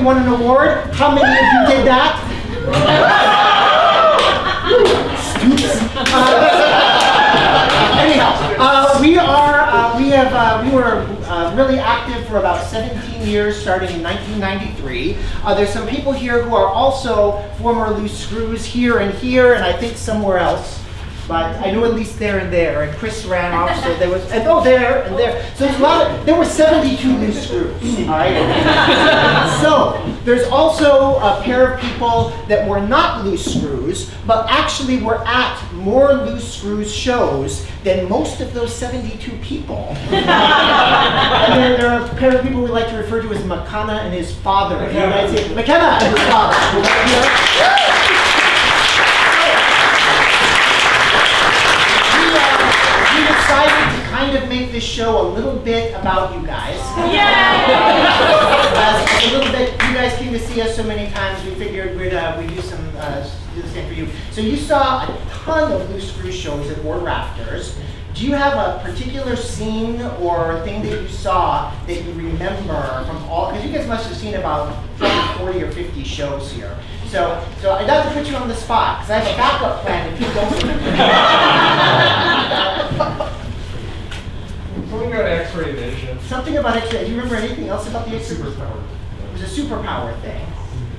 we won an award. How many of you did that? Stoops. Anyhow, we were really active for about 17 years, starting in 1993. There's some people here who are also former Loose Screws here, and I think somewhere else. But I know at least there and there, and Chris ran off, so there was, and oh, there and there. So there's a lot of, there were 72 Loose Screws, all right? So there's also a pair of people that were not Loose Screws, but actually were at more Loose Screws shows than most of those 72 people. And there are a pair of people we like to refer to as McKenna and his father. McKenna and his father. We decided to kind of make this show a little bit about you guys. A little bit, you guys came to see us so many times, we figured we'd do the same for you. So you saw a ton of Loose Screw shows at War Rafters. Do you have a particular scene or thing that you saw that you remember from all, because you guys must have seen about 40 or 50 shows here. So I'd like to put you on the spot, because I have a backup plan if you don't remember. Something about X-ray vision. Something about X-ray. Do you remember anything else about the X-ray? Superpower. It was a superpower thing.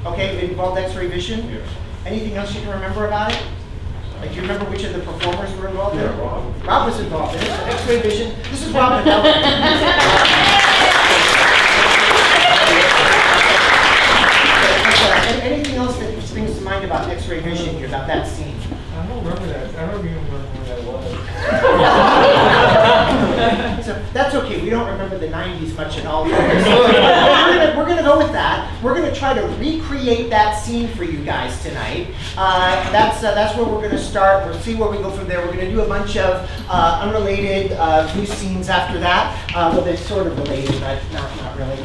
Okay, it involved X-ray vision? Yeah. Anything else you can remember about it? Like, do you remember which of the performers were involved in it? Yeah, Rob. Rob was involved in it. So X-ray vision. This is Rob Manella. Anything else that springs to mind about X-ray vision here, about that scene? I don't remember that. I don't even remember where that was. So that's okay. We don't remember the 90s much at all. We're gonna go with that. We're gonna try to recreate that scene for you guys tonight. That's where we're gonna start. We'll see where we go from there. We're gonna do a bunch of unrelated loose scenes after that. Well, they're sort of related, but not really.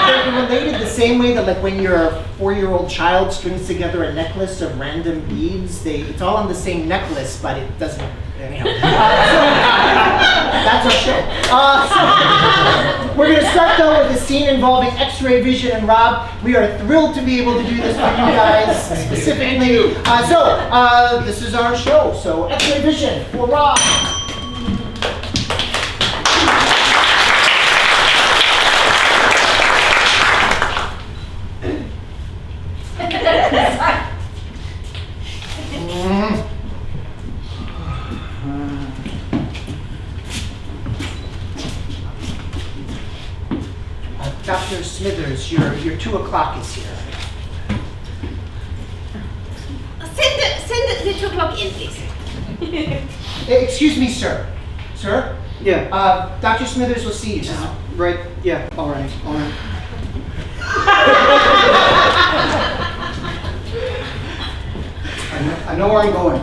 They're related the same way that, like, when your 4-year-old child strings together a necklace of random beads, it's all on the same necklace, but it doesn't. Anyhow, that's our show. We're going to start though with a scene involving X-ray vision and Rob. We are thrilled to be able to do this for you guys specifically. This is our show. So X-ray vision for Rob. Dr. Smithers, your 2 o'clock is here. Send the 2 o'clock in, please. Excuse me, sir. Sir? Yeah. Dr. Smithers will see you now. Right. Yeah. All right. All right. I know where I'm going.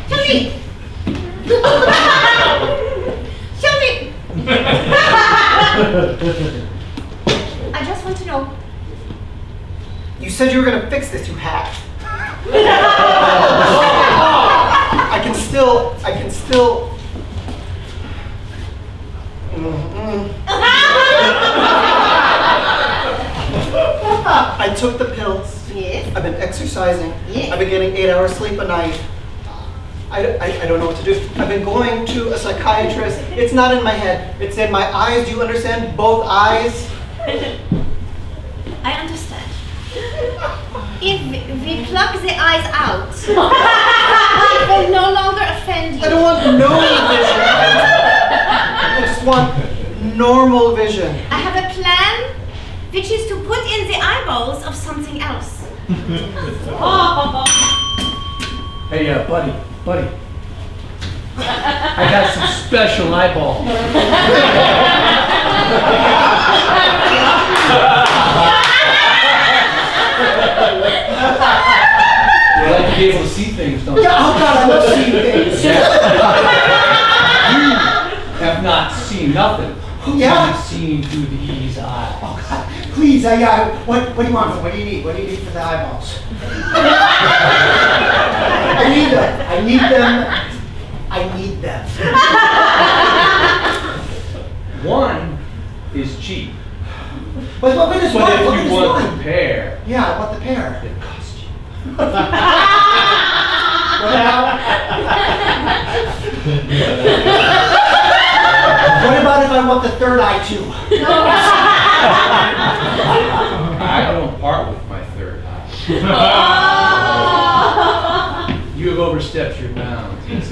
Show me. Show me. I just want to know. You said you were gonna fix this. You have. I can still. I took the pills. Yes. I've been exercising. Yes. I've been getting 8 hours sleep a night. I don't know what to do. I've been going to a psychiatrist. It's not in my head. It's in my eyes. Do you understand? Both eyes. I understand. If we plug the eyes out, it will no longer offend you. I don't want no vision. I just want normal vision. I have a plan, which is to put in the eyeballs of something else. Hey, buddy. I got some special eyeball. You like to be able to see things, don't you? Yeah, oh God, I love seeing things. You have not seen nothing. Yeah? You've seen through these eyes. Oh God, please, what do you want? What do you need? What do you need for the eyeballs? I need them I need them. One is cheap. But what is But one? if What you is want one? the pair, Yeah, I want the pair. it costs you. What about? What about if I want the third eye too? I don't part with my third eye. You have overstepped your bounds.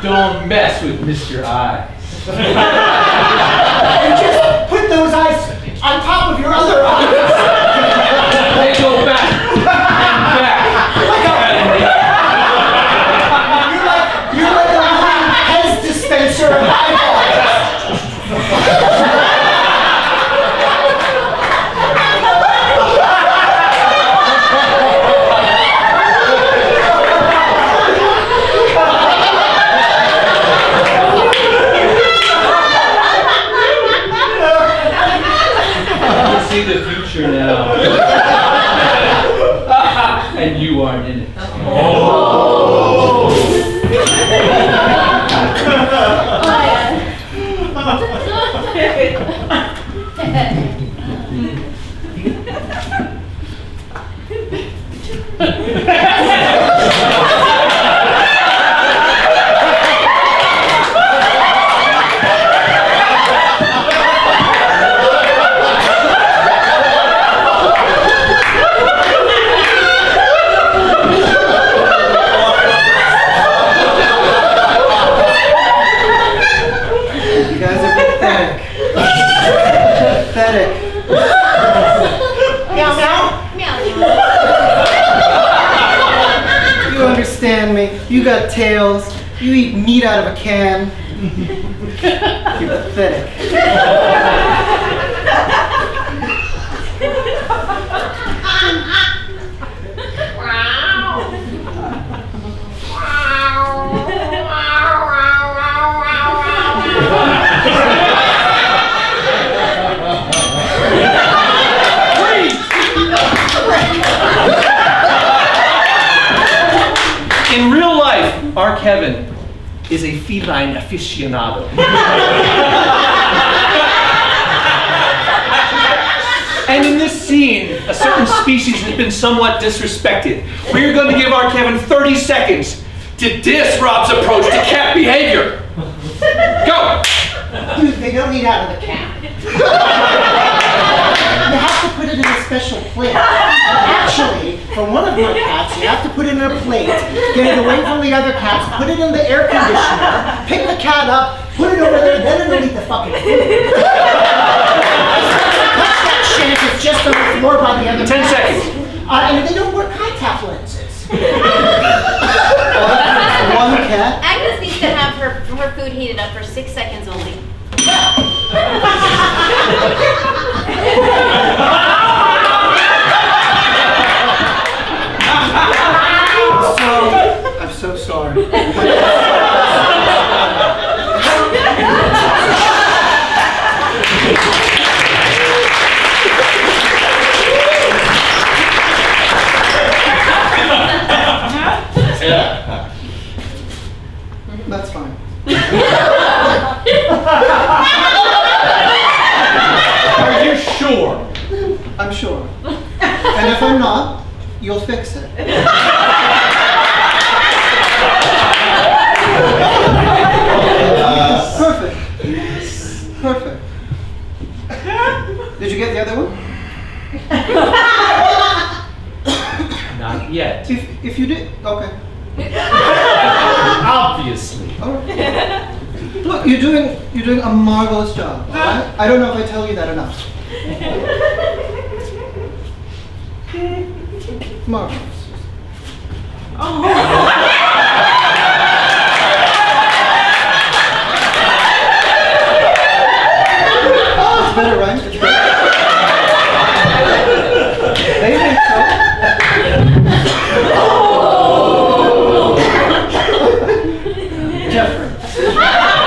Don't mess with Mr. Eyes. And just put those eyes on top of your other eyes. They go back and back. You're like a living Pez dispenser of eyeballs. See the future now. And you aren't in it. You guys are pathetic. Pathetic. Meow meow. Meow. You understand me. You got tails. You eat meat out of a can. You're pathetic. In real life, our Kevin is a feline aficionado. And in this scene, a certain species has been somewhat disrespected. We're going to give our Kevin 30 seconds to diss Rob's approach to cat behavior. Go! Dude, they don't eat out of the can. You have to put it in a special plate. Actually, for one of my cats, you have to put it in a plate, get it away from the other cats, put it in the air conditioner, pick the cat up, put it over there, then it'll eat the fucking food. Touch that shit if it's just on the floor by the other 10 cats. seconds. And they don't wear contact lenses. One cat. Agnes needs to have her food heated up for 6 seconds only. I'm so sorry. That's fine. Are you sure? I'm sure. And if I'm not, you'll fix it. Perfect. Perfect. Did you get the other one? Not yet. If you did, okay. Obviously. All right. Look, you're doing a marvelous job. All right? I don't know if I tell you that enough. Marvelous. It's better, right? It's better. They think so. Different.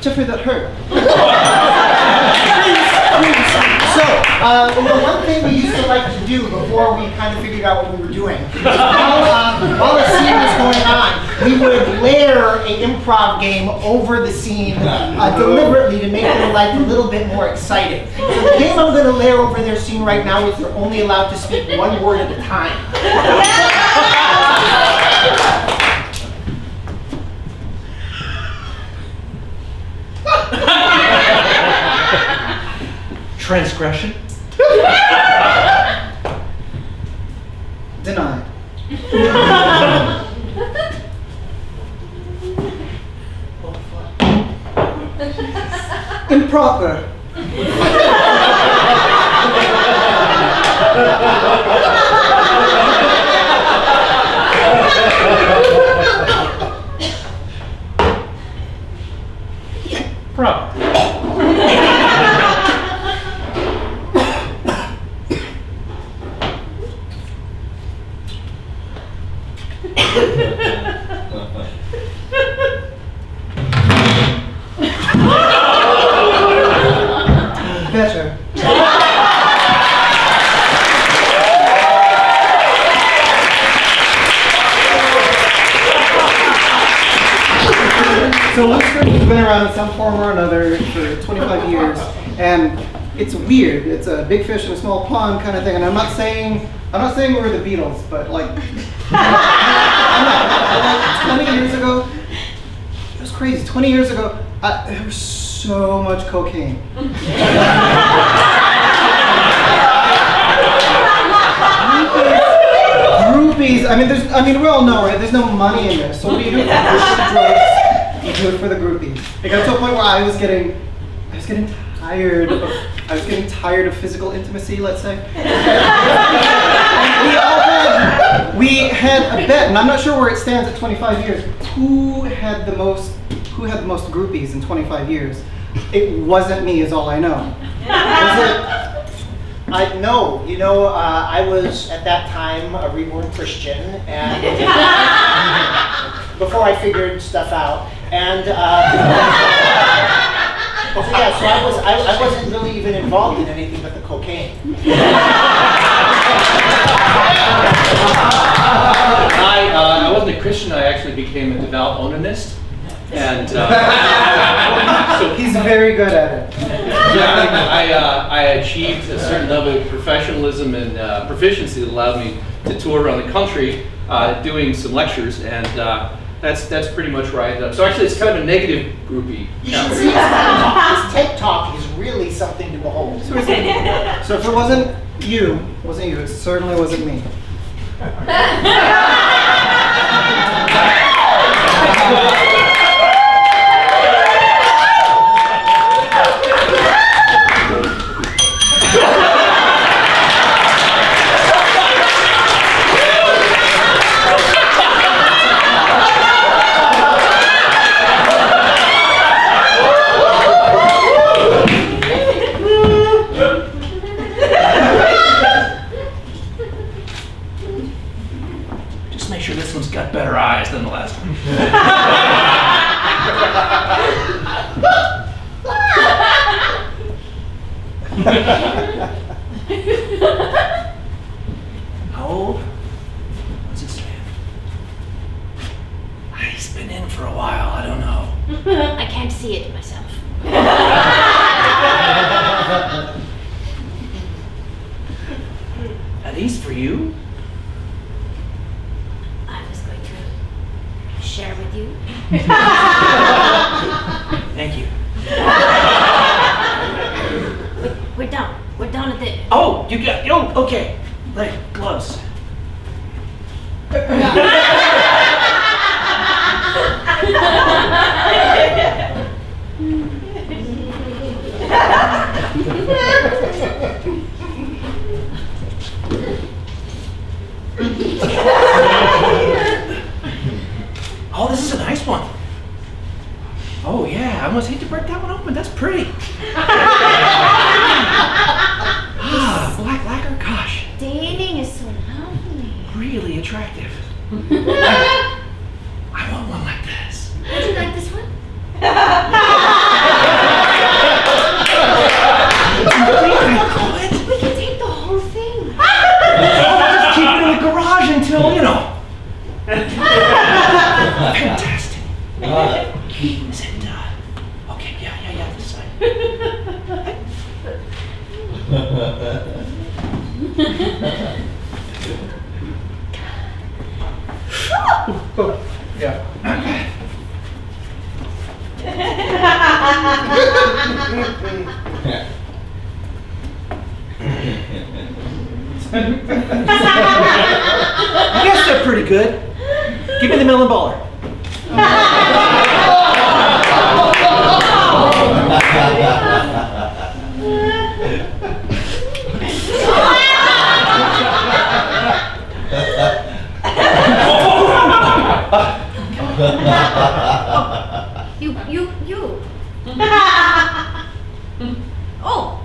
Jeffrey, that hurt. So, one thing we used to like to do before we kind of figured out what we were doing, while the scene was going on, we would layer an improv game over the scene deliberately to make their life a little bit more exciting. So the game I'm going to layer over their scene right now is they're only allowed to speak one word at a time. Transgression? Denied. Improper. Proper. Better. So Loose Screws has been around in some form or another for 25 years, and it's weird. It's a big fish in a small pond kind of thing. And I'm not saying we're the Beatles, but like, I'm not. Like 20 years ago, it was crazy. 20 years ago, there was so much cocaine. Groupies. I mean, we all know, right? There's no money in this. So what do you do? You do drugs. You do it for the groupies. It got to a point where I was getting tired of physical intimacy, let's say. And we had a bet, and I'm not sure where it stands at 25 years. Who had the most groupies in 25 years? It wasn't me, is all I know. Was it? No, I was at that time a reborn Christian, and before I figured stuff out, and so I wasn't really even involved in anything but the cocaine. I wasn't a Christian. I actually became a devout onanist, and so He's very good at it. yeah, I achieved a certain level of professionalism and proficiency that allowed me to tour around the country doing some lectures, and that's pretty much where I ended up. So actually, it's kind of a negative groupie. You should see his TED Talk is really something to behold. So if it wasn't you, it certainly wasn't me. Just make sure this one's got better eyes than the last one. How old? What's this man? He's been in for a while, I don't know. I can't see it myself. Are these for you? I was going to share with you. Thank you. We're done. We're done at the. Oh, you got, okay. Like gloves. Oh, this is a nice one. Oh yeah, I almost hate to break that one open. That's pretty. Ah, black lacquer, gosh, Dating is so lovely. really attractive. I want one like this. Would you like this one? Is it, okay, yeah, this side. Yeah. I guess they're pretty good. Give me the melon baller. You. Oh.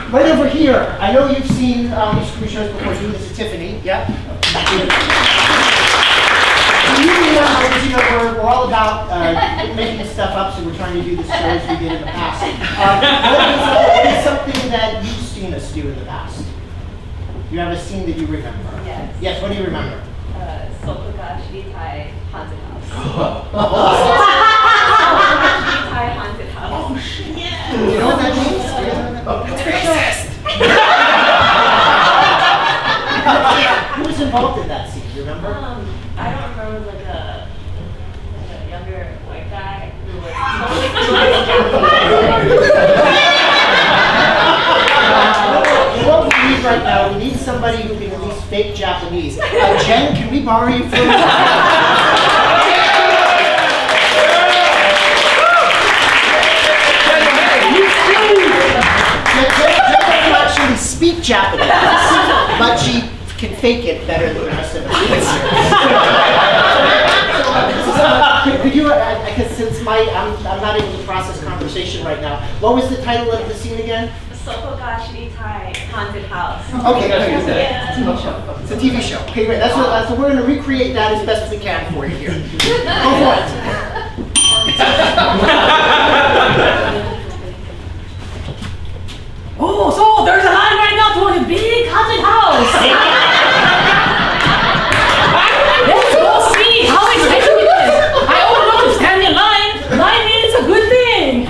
Right over here. I know you've seen these screw shows before. This is Tiffany. Yeah. We're all about making stuff up, so we're trying to do the shows we did in the past. What is something that you've seen us do in the past? You have a scene that you remember? Yes. Yes, what do you remember? Thai haunted house. Thai haunted house. Oh, shit. Yeah. You know what that means? It's racist. Who was involved in that scene? Do you remember? I don't remember like a younger white guy who was What we need right now, we need somebody who can at least fake Japanese. Jen, can we borrow you for a minute? Jen doesn't actually speak Japanese, but she can fake it better than the rest of us. Could you, since I'm not able to process conversation right now, what was the title of the scene again? Sokogashi Thai haunted house. Okay, good. Yeah. It's a TV show. Okay, great. That's what we're going to recreate that as best we can for you here. Go for it. Oh, so there's a line right now to a big haunted house. Let's go see how exciting it is. I always want to stand in line. Line means a good thing.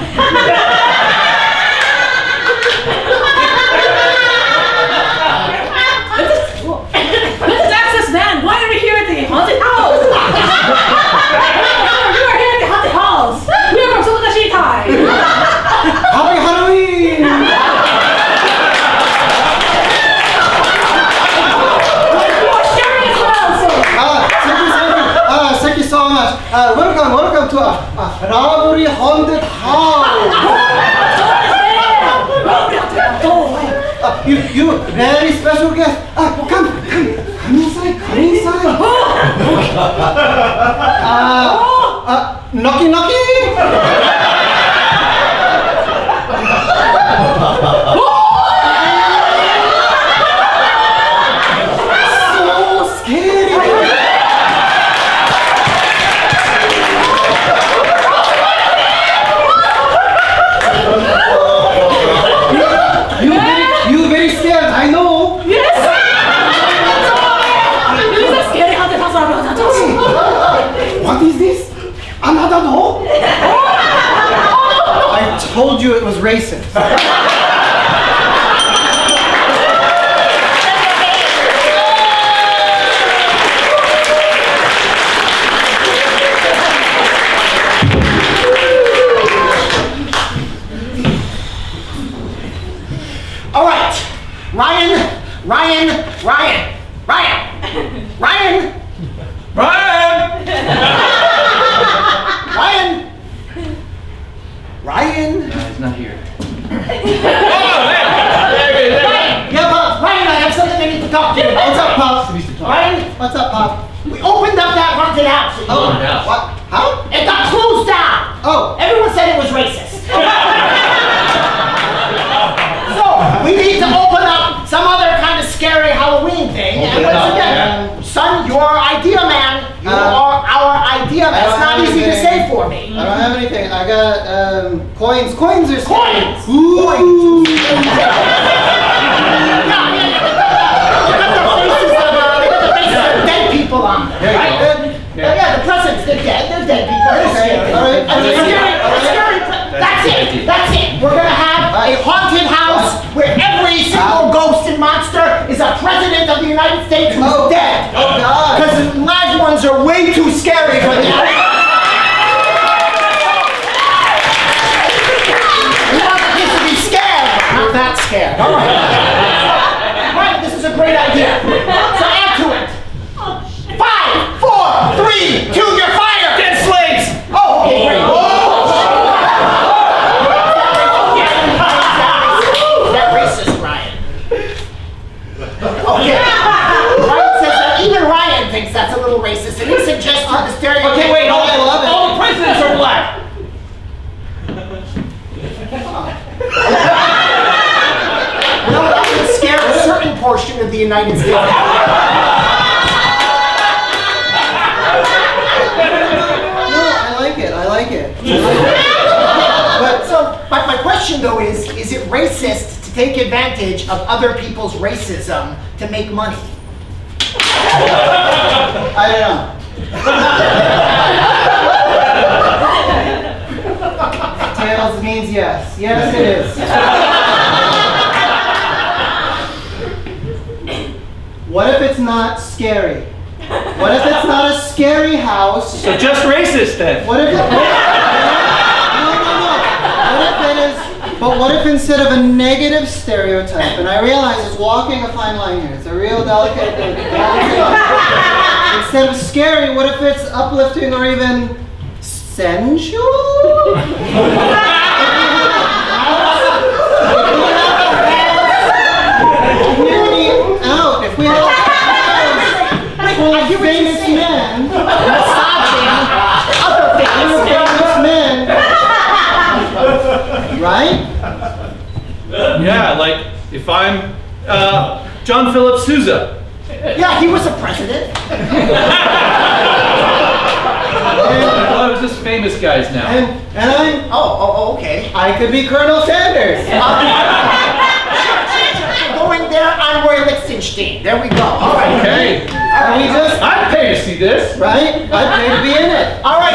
Let's ask this man, why are we here at the haunted house? We are here at the haunted house. We are from Sokogashi Thai. Happy Halloween! Thank you so much. Welcome to Robbery Haunted House. You very special guest. Come inside. Knocky. So scary. You very scared, I know. Yes! This is a scary haunted house. What is this? Another door? I told you it was racist. All right, Ryan. He's not here. Yeah, Pop. Ryan, I have something I need to talk to you about. What's up, Pop? Ryan, What's up, Pop? we opened up that haunted house. Oh, what? How? It got closed down. Oh. Everyone said it was racist. So, we need to open up some other kind of scary Halloween thing. And once again, son, you're our idea man. You are our idea man. It's not not easy to anything. say for me. I don't have anything. I got coins. Coins are scary. Coins. Ooh. Coins. Look at the faces of dead people on them, There you right? go. Yeah, the presidents, they're dead. They're dead people. They're Okay, scary. all right. I mean, scary. That's it. That's it. We're gonna have a haunted house where every single ghost and monster is a president of the United States who's Oh. dead. Oh, God. Because the live ones are way too scary for them. We want the kids to be scared, but not that scared. All right. Right, this is a great idea. So add to it. 5, 4, 3, 2, you're fired! Dead slaves! Oh, okay, great. Is that racist, Ryan? Okay. Ryan says that even Ryan thinks that's a little racist, and he suggests the stereotype. Okay, wait, I love it. all the presidents are black. No, that would scare a certain portion of the United States. No, I like it. I like it. But so, my question though is it racist to take advantage of other people's racism to make money? I don't know. Tails means yes. Yes, it is. What if it's not scary? What if it's not a scary house? So just racist then. What if it? No. What if it is? But what if instead of a negative stereotype, and I realize it's walking a fine line here. It's a real delicate. Instead of scary, what if it's uplifting or even sensual? Community out. If we have full of famous men, Massaging other full of things. famous men, right? Yeah, like if I'm John Philip Sousa. Yeah, he was a president. Well, it was just famous guys now. And I'm. Oh, okay. I could be Colonel Sanders. Going there, I'm Roy Lichtenstein. There we go. All right. Okay. Are we just I'd pay to see this. right? I'd pay to be in it. All right.